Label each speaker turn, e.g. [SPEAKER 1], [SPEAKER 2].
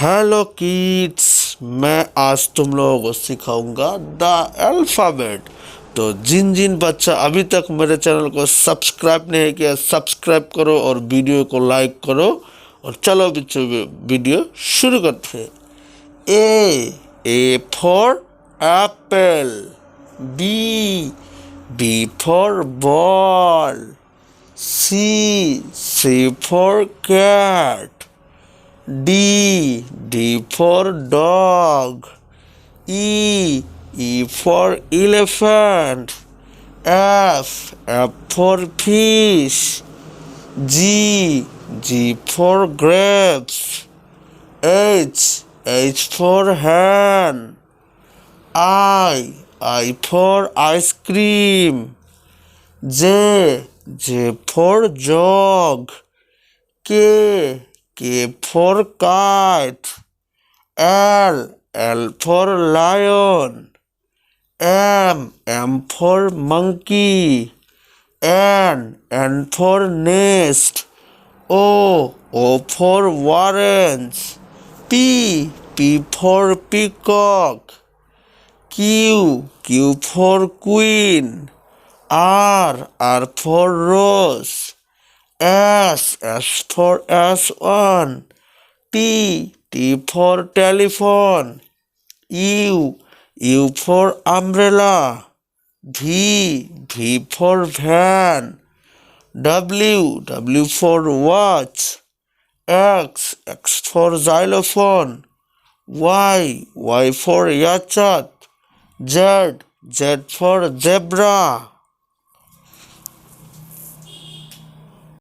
[SPEAKER 1] Hello kids. मैं आज तुम लोगों को सिखाऊंगा द अल्फ़ाबेट। तो जिन जिन बच्चा अभी तक मेरे चैनल को सब्सक्राइब नहीं किया, सब्सक्राइब करो और वीडियो को लाइक करो। और चलो बच्चों वीडियो शुरू करते हैं। A for apple. B for ball. C for cat. D for dog. E for elephant. F for fish. G for grapes. H for hen. I for ice cream. J for jog. K for kite. L for lion. M for monkey. N for nest. O for orange. P for peacock. Q for queen. R for rose. S for S1. T for telephone. U for umbrella. V for van. W for watch. X for xylophone. Y for yachat. Z for zebra.